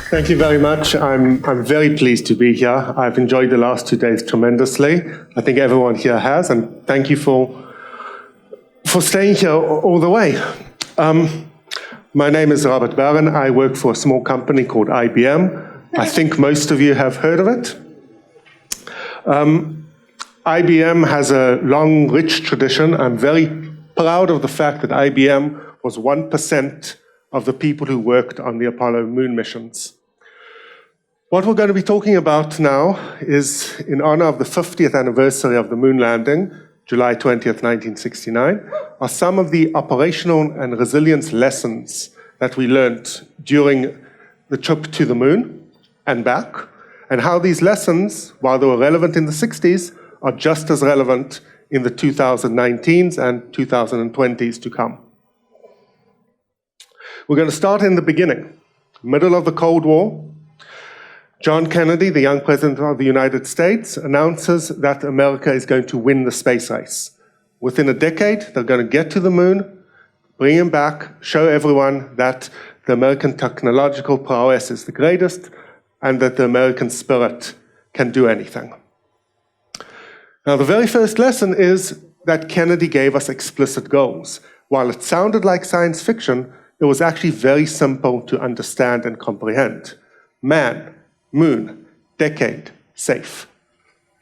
Thank you very much. I'm very pleased to be here. I've enjoyed the last 2 days tremendously. I think everyone here has, and thank you for staying here all the way. My name is Robert Barron. I work for a small company called IBM. I think most of you have heard of it. IBM has a long, rich tradition. I'm very proud of the fact that IBM was 1% of the people who worked on the Apollo moon missions. What we're going to be talking about now is in honor of the 50th anniversary of the moon landing, July 20th, 1969, are some of the operational and resilience lessons that we learned during the trip to the moon and back, and how these lessons, while they were relevant in the 60s, are just as relevant in the 2019s and 2020s to come. We're going to start in the beginning, middle of the Cold War. John Kennedy, the young president of the United States, announces that America is going to win the space race. Within a decade, they're going to get to the moon, bring him back, show everyone that the American technological prowess is the greatest and that the American spirit can do anything. Now, the very first lesson is that Kennedy gave us explicit goals. While it sounded like science fiction, it was actually very simple to understand and comprehend. Man, moon, decade, safe.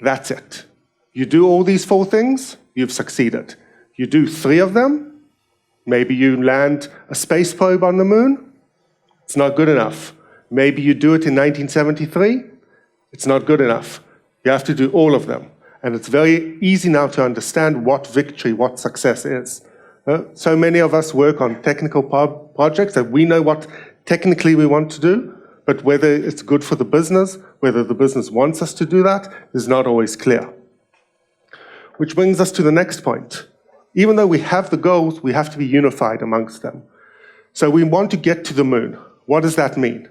That's it. You do all these 4 things, you've succeeded. You do 3 of them, maybe you land a space probe on the moon, it's not good enough. Maybe you do it in 1973, it's not good enough. You have to do all of them. And it's very easy now to understand what victory, what success is. So many of us work on technical projects that we know what technically we want to do, but whether it's good for the business, whether the business wants us to do that, is not always clear. Which brings us to the next point. Even though we have the goals, we have to be unified amongst them. So we want to get to the moon. What does that mean?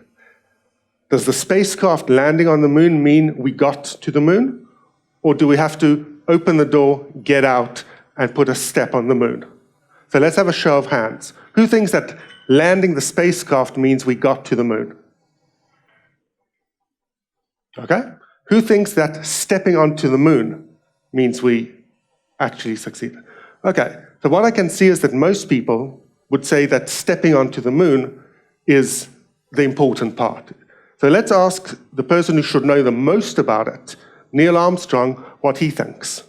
Does the spacecraft landing on the moon mean we got to the moon? Or do we have to open the door, get out, and put a step on the moon? So let's have a show of hands. Who thinks that landing the spacecraft means we got to the moon? Okay. Who thinks that stepping onto the moon means we actually succeeded? Okay. So what I can see is that most people would say that stepping onto the moon is the important part. So let's ask the person who should know the most about it, Neil Armstrong, what he thinks.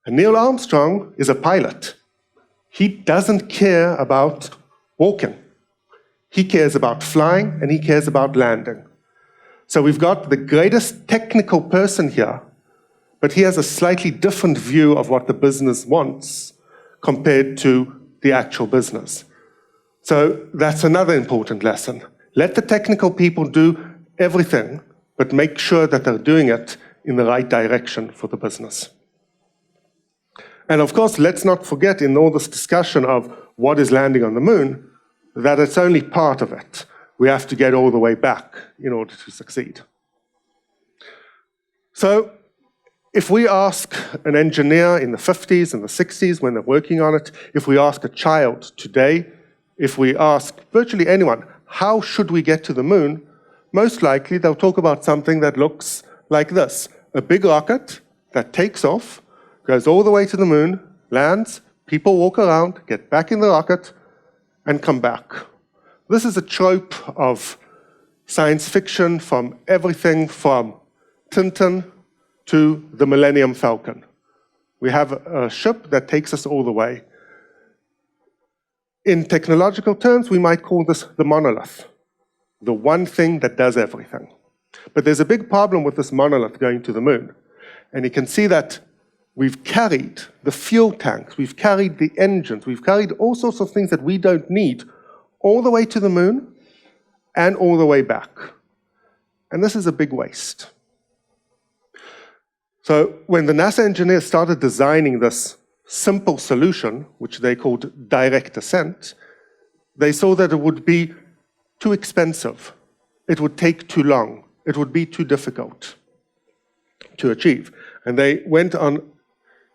And Neil Armstrong is a pilot. He doesn't care about walking. He cares about flying and he cares about landing. So we've got the greatest technical person here, but he has a slightly different view of what the business wants compared to the actual business. So that's another important lesson. Let the technical people do everything, but make sure that they're doing it in the right direction for the business. And of course, let's not forget in all this discussion of what is landing on the moon, that it's only part of it. We have to get all the way back in order to succeed. So if we ask an engineer in the 50s and the 60s when they're working on it, if we ask a child today, if we ask virtually anyone, how should we get to the moon? Most likely they'll talk about something that looks like this. A big rocket that takes off, goes all the way to the moon, lands, people walk around, get back in the rocket, and come back. This is a trope of science fiction from everything from Tintin to the Millennium Falcon. We have a ship that takes us all the way. In technological terms, we might call this the monolith. The one thing that does everything. But there's a big problem with this monolith going to the moon. And you can see that we've carried the fuel tanks, we've carried the engines, we've carried all sorts of things that we don't need all the way to the moon and all the way back. And this is a big waste. So when the NASA engineers started designing this simple solution, which they called direct ascent, they saw that it would be too expensive. It would take too long. It would be too difficult to achieve. And they went on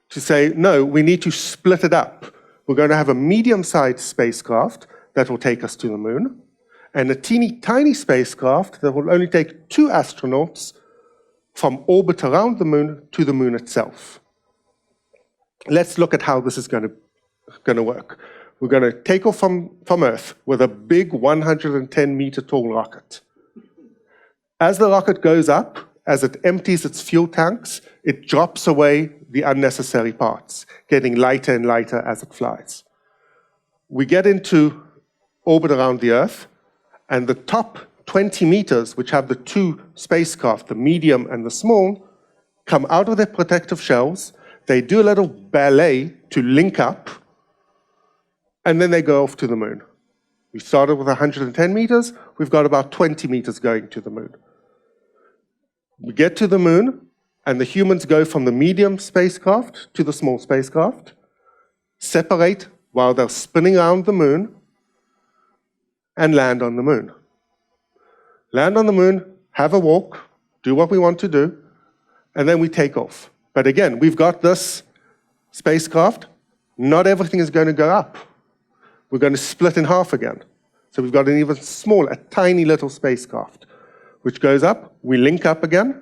to say, no, we need to split it up. We're going to have a medium-sized spacecraft that will take us to the moon, and a teeny tiny spacecraft that will only take 2 astronauts from orbit around the moon to the moon itself. Let's look at how this is going to work. We're going to take off from Earth with a big 110-meter tall rocket. As the rocket goes up, as it empties its fuel tanks, it drops away the unnecessary parts, getting lighter and lighter as it flies. We get into orbit around the Earth, and the top 20 meters, which have the 2 spacecraft, the medium and the small, come out of their protective shells. They do a little ballet to link up, and then they go off to the moon. We started with 110 meters. We've got about 20 meters going to the moon. We get to the moon, and the humans go from the medium spacecraft to the small spacecraft, separate while they're spinning around the moon, and land on the moon. Land on the moon, have a walk, do what we want to do, and then we take off. But again, we've got this spacecraft. Not everything is going to go up. We're going to split in half again. So we've got an even smaller, a tiny little spacecraft, which goes up. We link up again.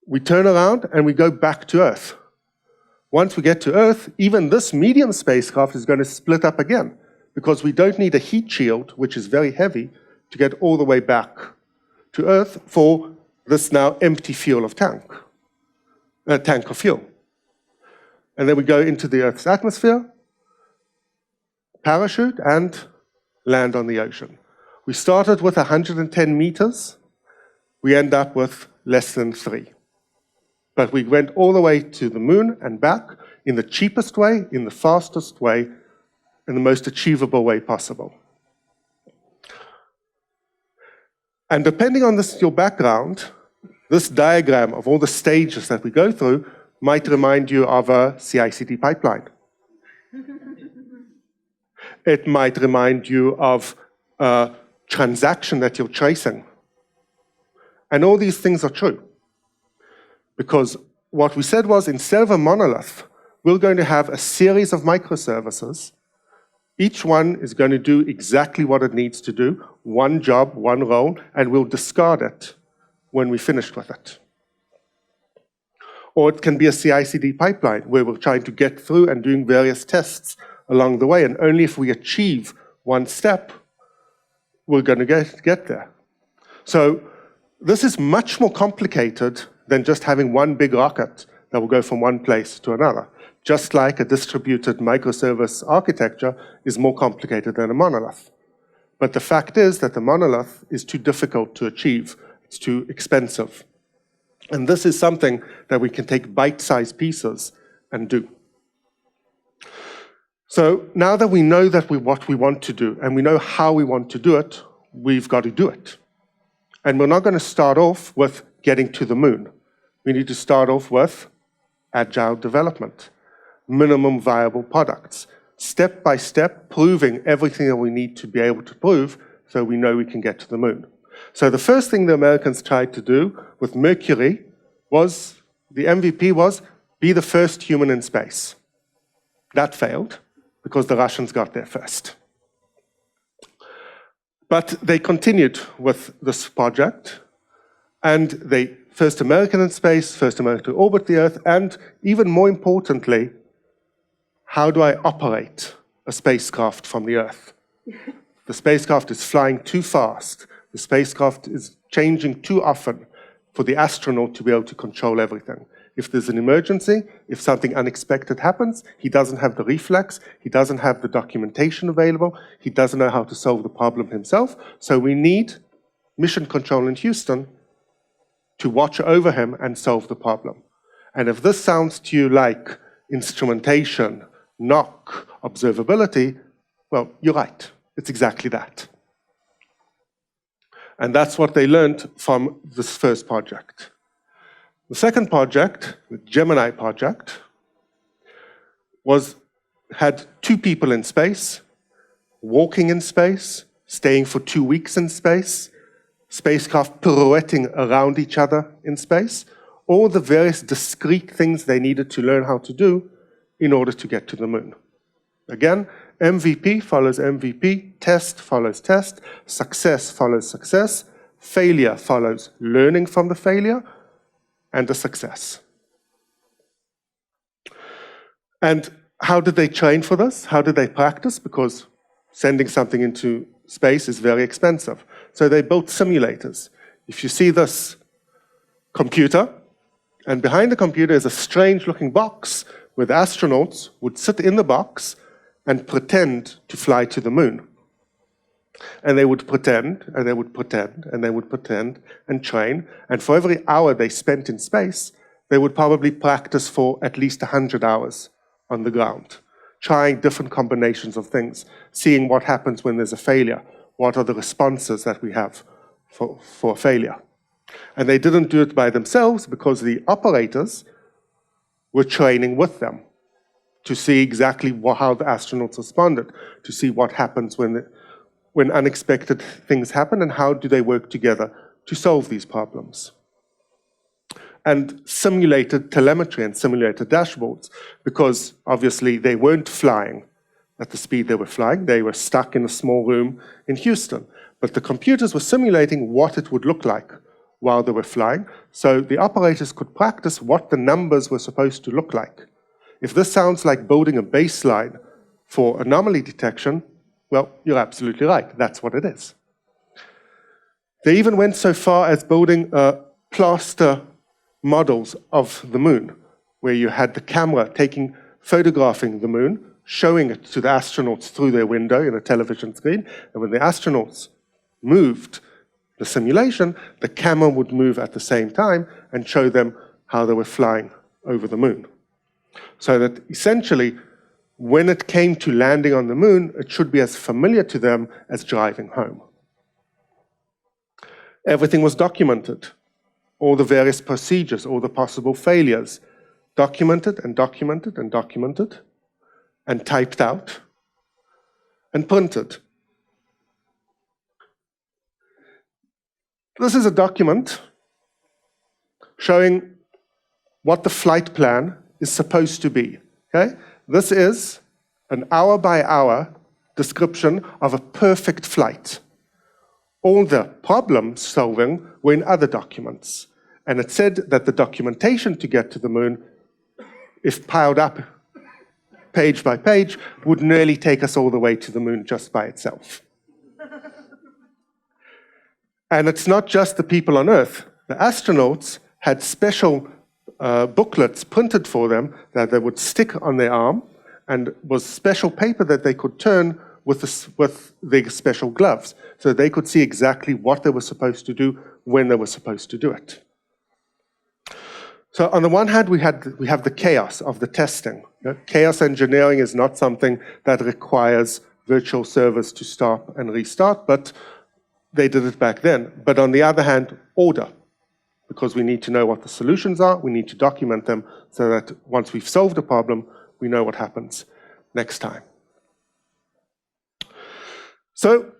We turn around, and we go back to Earth. Once we get to Earth, even this medium spacecraft is going to split up again, because we don't need a heat shield, which is very heavy, to get all the way back to Earth for this now empty tank of fuel. And then we go into the Earth's atmosphere, parachute, and land on the ocean. We started with 110 meters. We end up with less than 3. But we went all the way to the moon and back in the cheapest way, in the fastest way, in the most achievable way possible. And depending on your background, this diagram of all the stages that we go through might remind you of a CI/CD pipeline. It might remind you of a transaction that you're tracing. And all these things are true. Because what we said was, instead of a monolith, we're going to have a series of microservices. Each one is going to do exactly what it needs to do, one job, one role, and we'll discard it when we're finished with it. Or it can be a CI/CD pipeline, where we're trying to get through and doing various tests along the way, and only if we achieve one step, we're going to get there. So this is much more complicated than just having one big rocket that will go from one place to another. Just like a distributed microservice architecture is more complicated than a monolith. But the fact is that the monolith is too difficult to achieve. It's too expensive. And this is something that we can take bite-sized pieces and do. So now that we know what we want to do, and we know how we want to do it, we've got to do it. And we're not going to start off with getting to the moon. We need to start off with agile development, minimum viable products, step by step, proving everything that we need to be able to prove so we know we can get to the moon. So the first thing the Americans tried to do with Mercury was, the MVP was, be the first human in space. That failed, because the Russians got there first. But they continued with this project, and they first American in space, first American to orbit the Earth, and even more importantly, how do I operate a spacecraft from the Earth? The spacecraft is flying too fast. The spacecraft is changing too often for the astronaut to be able to control everything. If there's an emergency, if something unexpected happens, he doesn't have the reflex, he doesn't have the documentation available, he doesn't know how to solve the problem himself, so we need mission control in Houston to watch over him and solve the problem. And if this sounds to you like instrumentation, NOC, observability, well, you're right. It's exactly that. And that's what they learned from this first project. The second project, the Gemini Project, had 2 people in space, walking in space, staying for 2 weeks in space, spacecraft pirouetting around each other in space, all the various discrete things they needed to learn how to do in order to get to the moon. Again, MVP follows MVP, test follows test, success follows success, failure follows learning from the failure, and a success. And how did they train for this? How did they practice? Because sending something into space is very expensive. So they built simulators. If you see this computer, and behind the computer is a strange-looking box where the astronauts would sit in the box and pretend to fly to the moon. And they would pretend, and they would pretend, and they would pretend and train. And for every hour they spent in space, they would probably practice for at least 100 hours on the ground, trying different combinations of things, seeing what happens when there's a failure, what are the responses that we have for failure. And they didn't do it by themselves because the operators were training with them to see exactly how the astronauts responded, to see what happens when unexpected things happen and how do they work together to solve these problems. And simulated telemetry and simulated dashboards, because obviously they weren't flying at the speed they were flying. They were stuck in a small room in Houston. But the computers were simulating what it would look like while they were flying, so the operators could practice what the numbers were supposed to look like. If this sounds like building a baseline for anomaly detection, well, you're absolutely right. That's what it is. They even went so far as building plaster models of the moon, where you had the camera photographing the moon, showing it to the astronauts through their window in a television screen, and when the astronauts moved the simulation, the camera would move at the same time and show them how they were flying over the moon. So that essentially, when it came to landing on the moon, it should be as familiar to them as driving home. Everything was documented. All the various procedures, all the possible failures, documented and documented and documented, and typed out and printed. This is a document showing what the flight plan is supposed to be. Okay? This is an hour-by-hour description of a perfect flight. All the problem solving were in other documents. And it said that the documentation to get to the moon, if piled up page by page, would nearly take us all the way to the moon just by itself. And it's not just the people on Earth. The astronauts had special booklets printed for them that they would stick on their arm, and was special paper that they could turn with the special gloves, so they could see exactly what they were supposed to do when they were supposed to do it. So on the one hand, we have the chaos of the testing. Chaos engineering is not something that requires virtual servers to stop and restart, but they did it back then. But on the other hand, order, because we need to know what the solutions are, we need to document them so that once we've solved a problem, we know what happens next time. So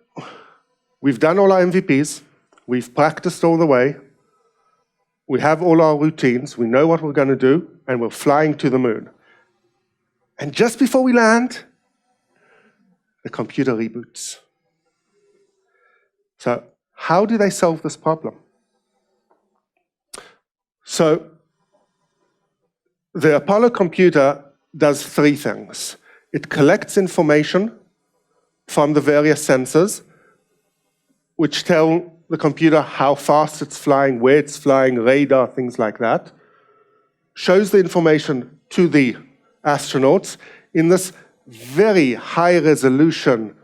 we've done all our MVPs, we've practiced all the way, we have all our routines, we know what we're going to do, and we're flying to the moon. And just before we land, the computer reboots. So how do they solve this problem? So the Apollo computer does three things. It collects information from the various sensors, which tell the computer how fast it's flying, where it's flying, radar, things like that. Shows the information to the astronauts in this very high resolution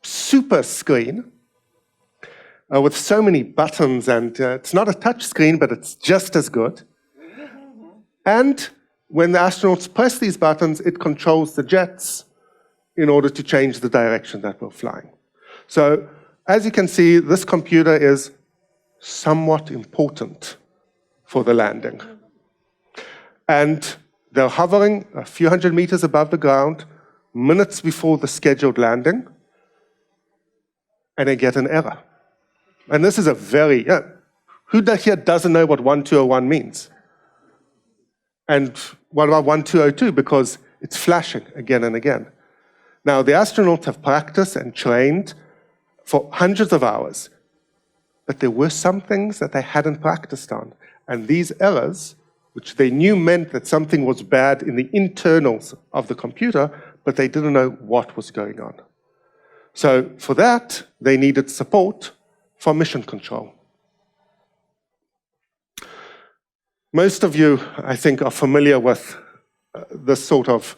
super screen with so many buttons, and it's not a touch screen, but it's just as good. And when the astronauts press these buttons, it controls the jets in order to change the direction that we're flying. So as you can see, this computer is somewhat important for the landing. And they're hovering a few hundred meters above the ground, minutes before the scheduled landing, and they get an error. And this is a very, who here doesn't know what 1201 means? And what about 1202? Because it's flashing again and again. Now, the astronauts have practiced and trained for hundreds of hours, but there were some things that they hadn't practiced on. And these errors, which they knew meant that something was bad in the internals of the computer, but they didn't know what was going on. So for that, they needed support from mission control. Most of you, I think, are familiar with this sort of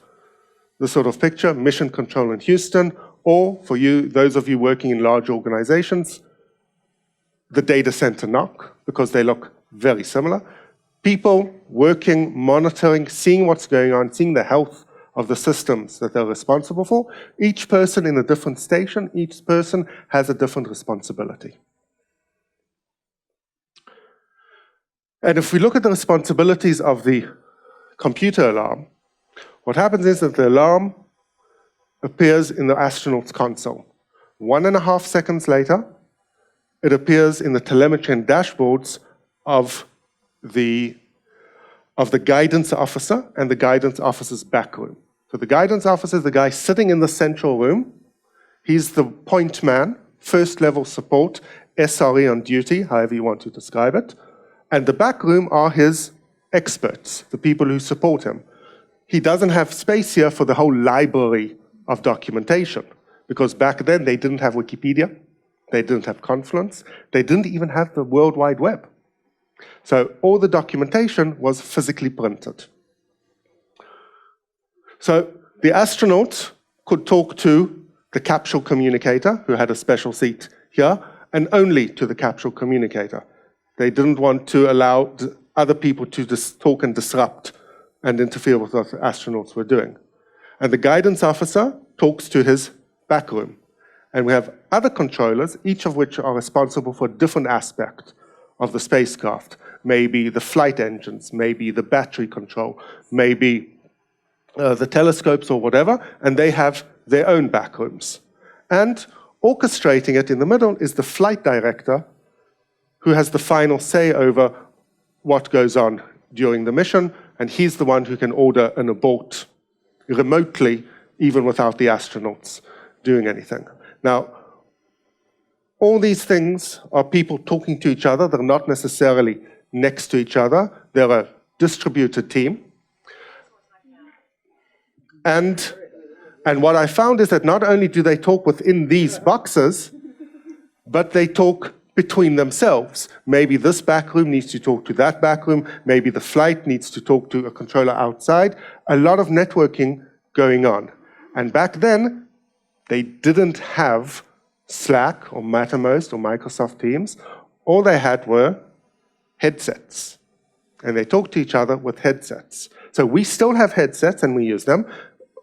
picture, mission control in Houston, or for you, those of you working in large organizations, the data center NOC, because they look very similar. People working, monitoring, seeing what's going on, seeing the health of the systems that they're responsible for. Each person in a different station, each person has a different responsibility. And if we look at the responsibilities of the computer alarm, what happens is that the alarm appears in the astronaut's console. 1.5 seconds later, it appears in the telemetry and dashboards of the guidance officer and the guidance officer's back room. So the guidance officer is the guy sitting in the central room. He's the point man, first level support, SRE on duty, however you want to describe it. And the back room are his experts, the people who support him. He doesn't have space here for the whole library of documentation, because back then they didn't have Wikipedia, they didn't have Confluence, they didn't even have the World Wide Web. So all the documentation was physically printed. So the astronauts could talk to the capsule communicator, who had a special seat here, and only to the capsule communicator. They didn't want to allow other people to talk and disrupt and interfere with what the astronauts were doing. And the guidance officer talks to his back room. And we have other controllers, each of which are responsible for a different aspect of the spacecraft. Maybe the flight engines, maybe the battery control, maybe the telescopes or whatever, and they have their own back rooms. And orchestrating it in the middle is the flight director, who has the final say over what goes on during the mission, and he's the one who can order an abort remotely, even without the astronauts doing anything. Now, all these things are people talking to each other. They're not necessarily next to each other. They're a distributed team. And what I found is that not only do they talk within these boxes, but they talk between themselves. Maybe this back room needs to talk to that back room. Maybe the flight needs to talk to a controller outside. A lot of networking going on. And back then, they didn't have Slack or Mattermost or Microsoft Teams. All they had were headsets. And they talk to each other with headsets. So we still have headsets and we use them.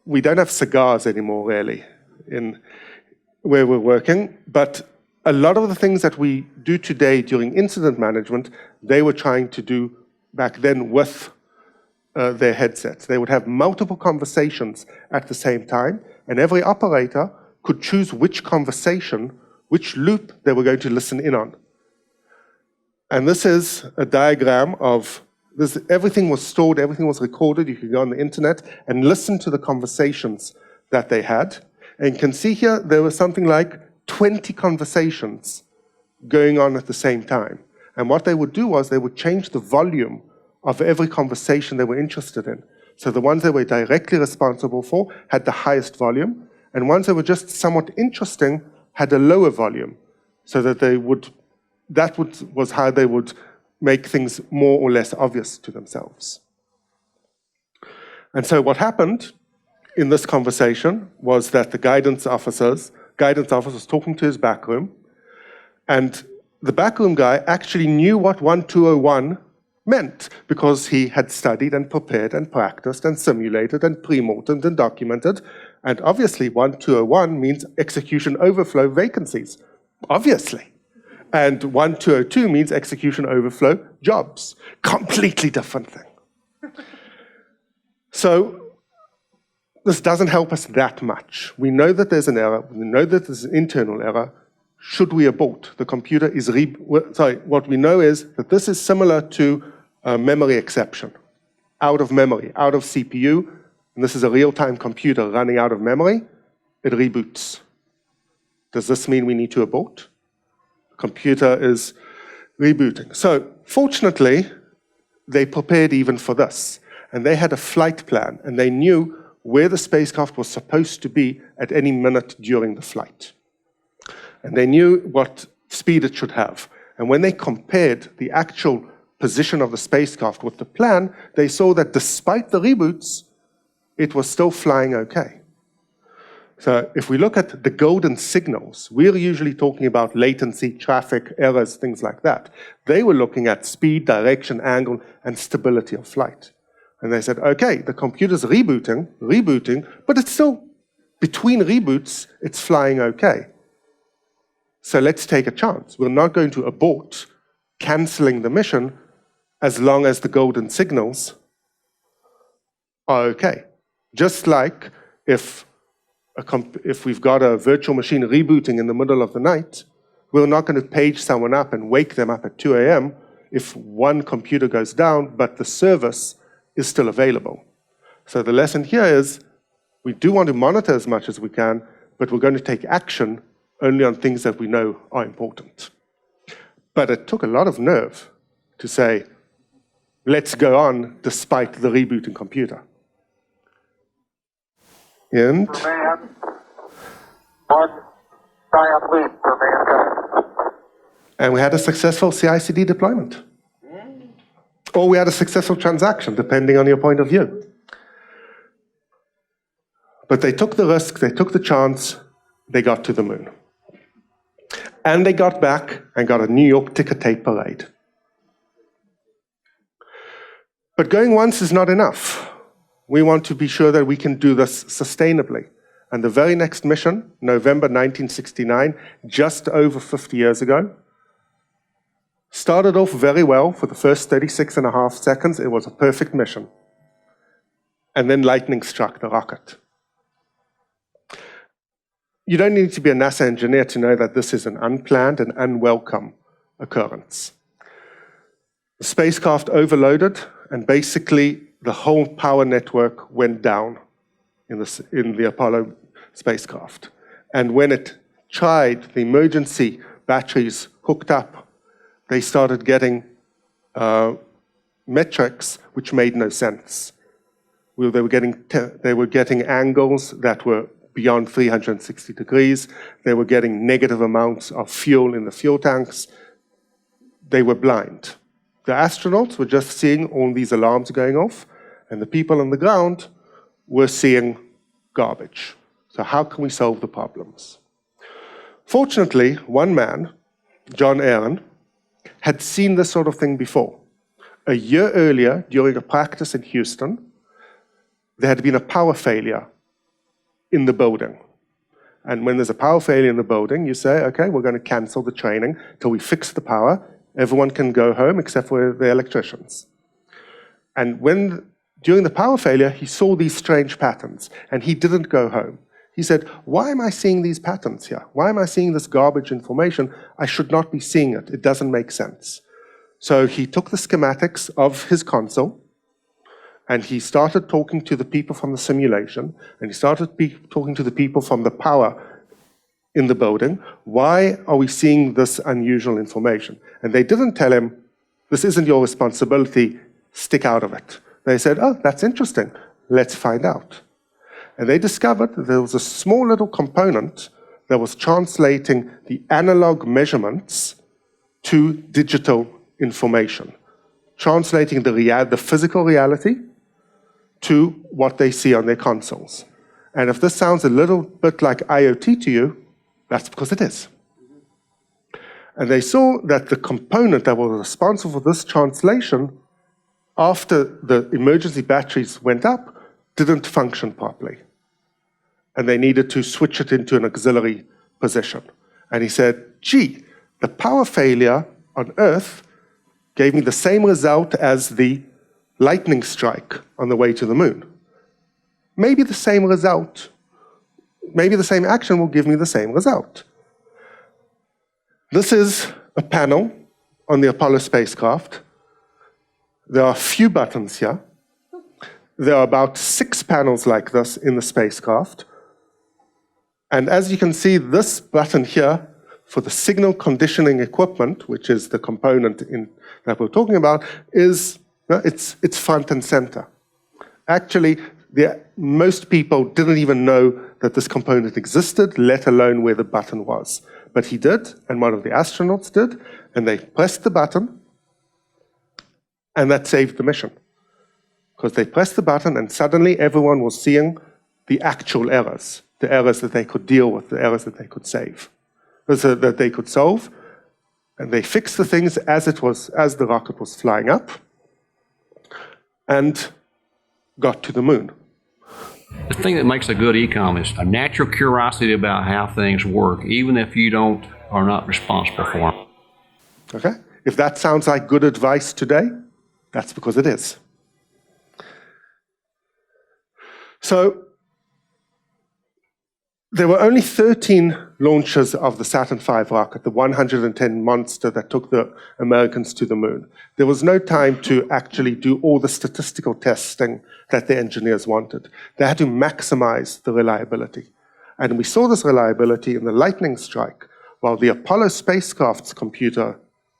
We don't have cigars anymore, really, in where we're working. But a lot of the things that we do today during incident management, they were trying to do back then with their headsets. They would have multiple conversations at the same time, and every operator could choose which conversation, which loop they were going to listen in on. And this is a diagram of this. Everything was stored, everything was recorded. You could go on the internet and listen to the conversations that they had. And you can see here, there was something like 20 conversations going on at the same time. And what they would do was they would change the volume of every conversation they were interested in. So the ones they were directly responsible for had the highest volume, and ones that were just somewhat interesting had a lower volume, so that was how they would make things more or less obvious to themselves. And so what happened in this conversation was that the guidance officer was talking to his back room, and the backroom guy actually knew what 1201 meant, because he had studied and prepared and practiced and simulated and pre-mortemed and documented. And obviously 1201 means execution overflow vacancies, obviously. And 1202 means execution overflow jobs. Completely different thing. So this doesn't help us that much. We know that there's an error. We know that there's an internal error. Should we abort? The computer is what we know is that this is similar to a memory exception. Out of memory, out of CPU, and this is a real-time computer running out of memory. it reboots. Does this mean we need to abort? The computer is rebooting. So fortunately, they prepared even for this. And they had a flight plan, and they knew where the spacecraft was supposed to be at any minute during the flight. And they knew what speed it should have. And when they compared the actual position of the spacecraft with the plan, they saw that despite the reboots, it was still flying okay. So if we look at the golden signals, we're usually talking about latency, traffic, errors, things like that. They were looking at speed, direction, angle, and stability of flight. And they said, okay, the computer's rebooting, but it's still, between reboots, it's flying okay. So let's take a chance. We're not going to abort canceling the mission as long as the golden signals are okay. Just like if we've got a virtual machine rebooting in the middle of the night, we're not going to page someone up and wake them up at 2 a.m. if one computer goes down, but the service is still available. So the lesson here is we do want to monitor as much as we can, but we're going to take action only on things that we know are important. But it took a lot of nerve to say, let's go on despite the rebooting computer. And we had a successful CI/CD deployment. Or we had a successful transaction, depending on your point of view. But they took the risk, they took the chance, they got to the moon. And they got back and got a New York ticker tape parade. But going once is not enough. We want to be sure that we can do this sustainably. And the very next mission, November 1969, just over 50 years ago, started off very well for the first 36.5 seconds. It was a perfect mission. And then lightning struck the rocket. You don't need to be a NASA engineer to know that this is an unplanned and unwelcome occurrence. The spacecraft overloaded, and basically the whole power network went down in the Apollo spacecraft. And when it tried, the emergency batteries hooked up, they started getting metrics which made no sense. They were getting angles that were beyond 360 degrees. They were getting negative amounts of fuel in the fuel tanks. They were blind. The astronauts were just seeing all these alarms going off, and the people on the ground were seeing garbage. So how can we solve the problems? Fortunately, one man, John Aaron, had seen this sort of thing before. A year earlier, during a practice in Houston, there had been a power failure in the building. And when there's a power failure in the building, you say, okay, we're going to cancel the training till we fix the power. Everyone can go home except for the electricians. And during the power failure, he saw these strange patterns, and he didn't go home. He said, why am I seeing these patterns here? Why am I seeing this garbage information? I should not be seeing it. It doesn't make sense. So he took the schematics of his console, and he started talking to the people from the simulation, and he started talking to the people from the power in the building. Why are we seeing this unusual information? And they didn't tell him, this isn't your responsibility, stick out of it. They said, oh, that's interesting, let's find out. And they discovered that there was a small little component that was translating the analog measurements to digital information, translating the physical reality to what they see on their consoles. And if this sounds a little bit like IoT to you, that's because it is. And they saw that the component that was responsible for this translation, after the emergency batteries went up, didn't function properly. And they needed to switch it into an auxiliary position. And he said, gee, the power failure on Earth gave me the same result as the lightning strike on the way to the moon. Maybe the same result, maybe the same action will give me the same result. This is a panel on the Apollo spacecraft. There are a few buttons here. There are about 6 panels like this in the spacecraft. And as you can see, this button here for the signal conditioning equipment, which is the component that we're talking about, is it's front and center. Actually, most people didn't even know that this component existed, let alone where the button was. But he did, and one of the astronauts did, and they pressed the button, and that saved the mission. Because they pressed the button, and suddenly everyone was seeing the actual errors, the errors that they could deal with, the errors that they could save, that they could solve. And they fixed the things as the rocket was flying up, and got to the moon. The thing that makes a good ecom is a natural curiosity about how things work, even if you are not responsible for them. Okay? If that sounds like good advice today, that's because it is. So, there were only 13 launches of the Saturn V rocket, the 110 monster that took the Americans to the moon. There was no time to actually do all the statistical testing that the engineers wanted. They had to maximize the reliability. And we saw this reliability in the lightning strike. While the Apollo spacecraft's computers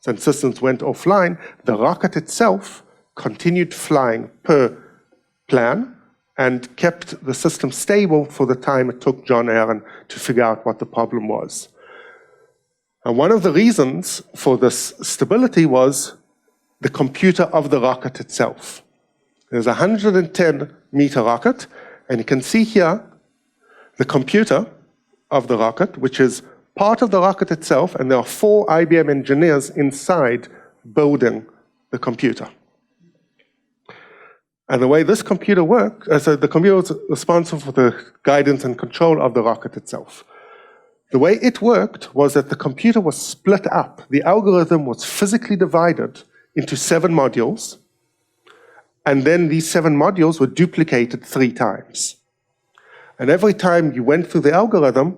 and systems went offline, the rocket itself continued flying per plan and kept the system stable for the time it took John Aaron to figure out what the problem was. And one of the reasons for this stability was the computer of the rocket itself. There's a 110-meter rocket, and you can see here the computer of the rocket, which is part of the rocket itself, and there are 4 IBM engineers inside building the computer. And the way this computer works, so the computer was responsible for the guidance and control of the rocket itself. The way it worked was that the computer was split up. The algorithm was physically divided into 7 modules, and then these 7 modules were duplicated 3 times. And every time you went through the algorithm,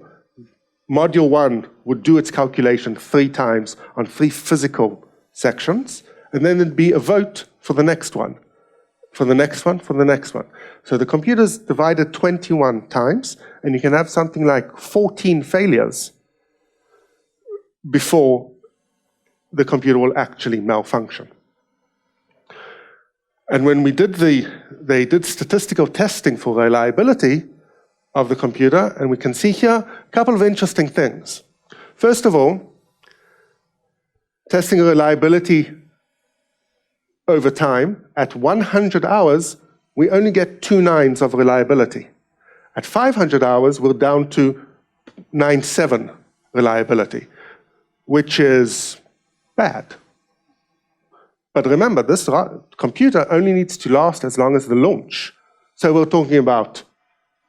module 1 would do its calculation 3 times on 3 physical sections, and then there'd be a vote for the next one. For the next one, for the next one. So the computer's divided 21 times, and you can have something like 14 failures before the computer will actually malfunction. And when they did statistical testing for reliability of the computer, and we can see here a couple of interesting things. First of all, testing reliability over time, at 100 hours, we only get 2 nines of reliability. At 500 hours, we're down to 9.7 reliability, which is bad. But remember, this computer only needs to last as long as the launch. So we're talking about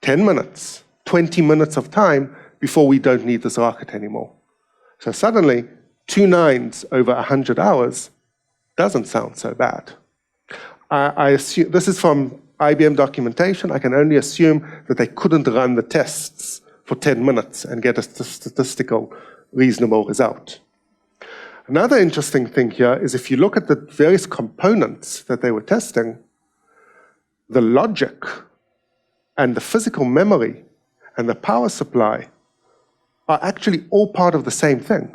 10 minutes, 20 minutes of time before we don't need this rocket anymore. So suddenly, 2 nines over 100 hours doesn't sound so bad. I assume, this is from IBM documentation, I can only assume that they couldn't run the tests for 10 minutes and get a statistical reasonable result. Another interesting thing here is if you look at the various components that they were testing, the logic and the physical memory and the power supply are actually all part of the same thing.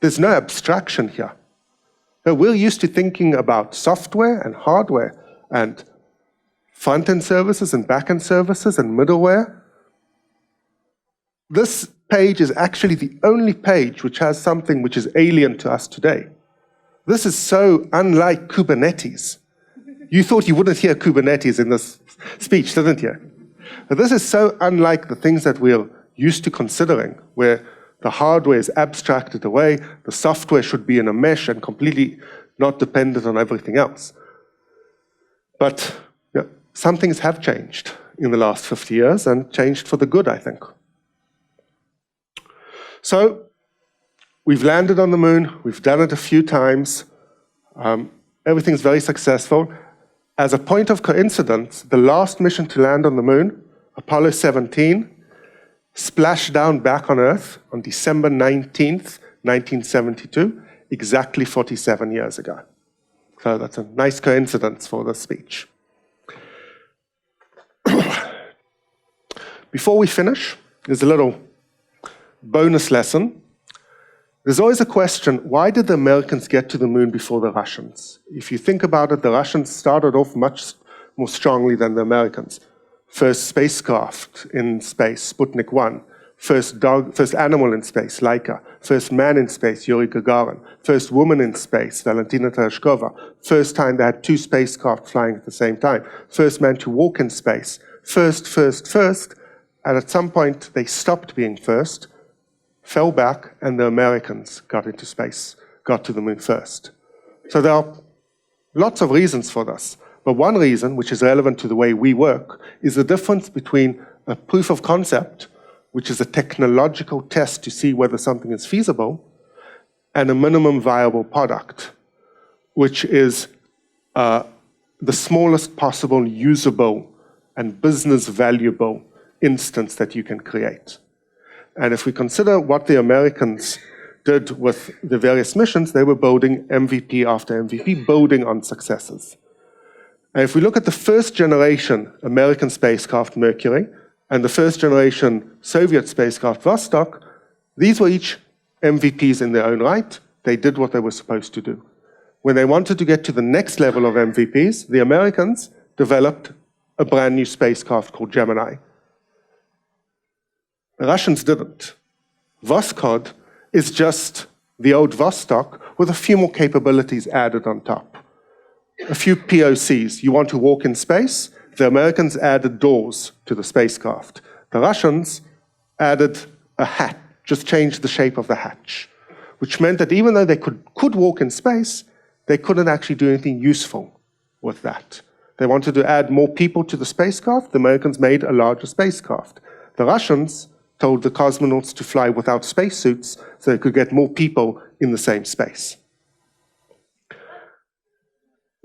There's no abstraction here. We're used to thinking about software and hardware and front-end services and back-end services and middleware. This page is actually the only page which has something which is alien to us today. This is so unlike Kubernetes. You thought you wouldn't hear Kubernetes in this speech, didn't you? But this is so unlike the things that we're used to considering, where the hardware is abstracted away, the software should be in a mesh and completely not dependent on everything else. But some things have changed in the last 50 years and changed for the good, I think. So we've landed on the moon, we've done it a few times, everything's very successful. As a point of coincidence, the last mission to land on the moon, Apollo 17, splashed down back on Earth on December 19th, 1972, exactly 47 years ago. So that's a nice coincidence for the speech. Before we finish, there's a little bonus lesson. There's always a question, why did the Americans get to the moon before the Russians? If you think about it, the Russians started off much more strongly than the Americans. First spacecraft in space, Sputnik 1. First animal in space, Laika. First man in space, Yuri Gagarin. First woman in space, Valentina Tereshkova. First time they had 2 spacecraft flying at the same time. First man to walk in space. First. And at some point, they stopped being first, fell back, and the Americans got into space, got to the moon first. So there are lots of reasons for this. But one reason, which is relevant to the way we work, is the difference between a proof of concept, which is a technological test to see whether something is feasible, and a minimum viable product, which is the smallest possible usable and business valuable instance that you can create. And if we consider what the Americans did with the various missions, they were building MVP after MVP, building on successes. And if we look at the first generation American spacecraft, Mercury, and the first generation Soviet spacecraft, Vostok, these were each MVPs in their own right. They did what they were supposed to do. When they wanted to get to the next level of MVPs, the Americans developed a brand new spacecraft called Gemini. The Russians didn't. Voskhod is just the old Vostok with a few more capabilities added on top. A few POCs. You want to walk in space? The Americans added doors to the spacecraft. The Russians added a hatch, just changed the shape of the hatch, which meant that even though they could walk in space, they couldn't actually do anything useful with that. They wanted to add more people to the spacecraft. The Americans made a larger spacecraft. The Russians told the cosmonauts to fly without spacesuits so they could get more people in the same space.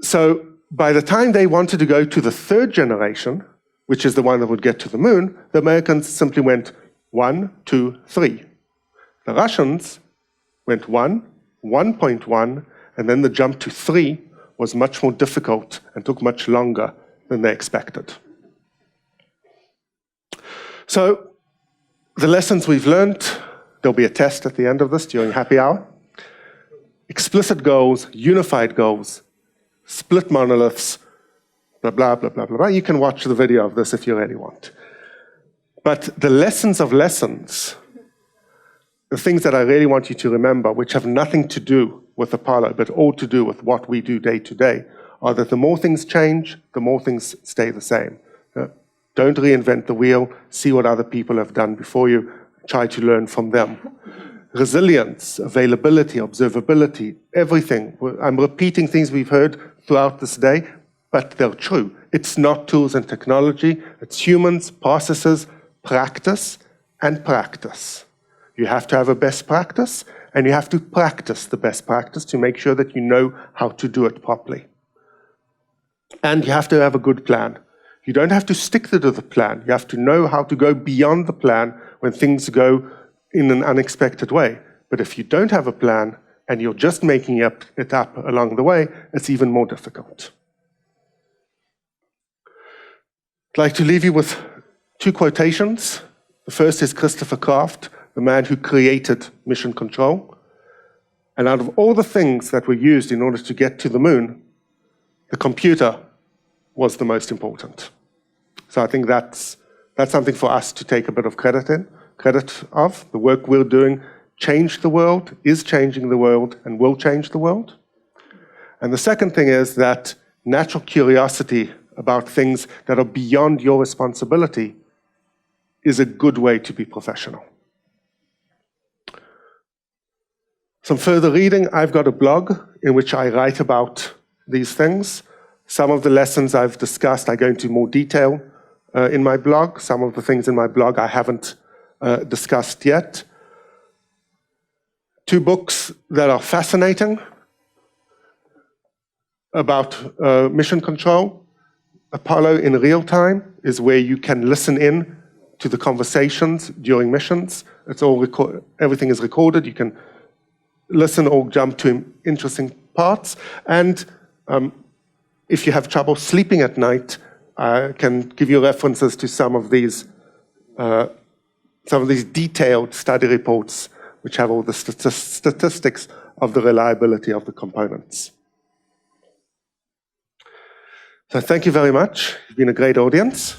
So by the time they wanted to go to the third generation, which is the one that would get to the moon, the Americans simply went 1, 2, 3. The Russians went 1, 1.1, and then the jump to 3 was much more difficult and took much longer than they expected. So the lessons we've learned, there'll be a test at the end of this during happy hour. Explicit goals, unified goals, split monoliths, blah, blah, blah, blah, blah, blah. You can watch the video of this if you really want. But the lessons of lessons, the things that I really want you to remember, which have nothing to do with Apollo, but all to do with what we do day to day, are that the more things change, the more things stay the same. Don't reinvent the wheel. See what other people have done before you. Try to learn from them. Resilience, availability, observability, everything. I'm repeating things we've heard throughout this day, but they're true. It's not tools and technology. It's humans, processes, practice, and practice. You have to have a best practice, and you have to practice the best practice to make sure that you know how to do it properly. And you have to have a good plan. You don't have to stick to the plan. You have to know how to go beyond the plan when things go in an unexpected way. But if you don't have a plan and you're just making it up along the way, it's even more difficult. I'd like to leave you with 2 quotations. The first is Christopher Kraft, the man who created mission control. And out of all the things that were used in order to get to the moon, the computer was the most important. So I think that's something for us to take a bit of credit of. The work we're doing changed the world, is changing the world, and will change the world. And the second thing is that natural curiosity about things that are beyond your responsibility is a good way to be professional. Some further reading. I've got a blog in which I write about these things. Some of the lessons I've discussed, I go into more detail in my blog. Some of the things in my blog I haven't discussed yet. 2 books that are fascinating about mission control. Apollo in Real Time is where you can listen in to the conversations during missions. It's all everything is recorded. You can listen or jump to interesting parts. And if you have trouble sleeping at night, I can give you references to some of these some of these detailed study reports which have all the statistics of the reliability of the components. So thank you very much. You've been a great audience.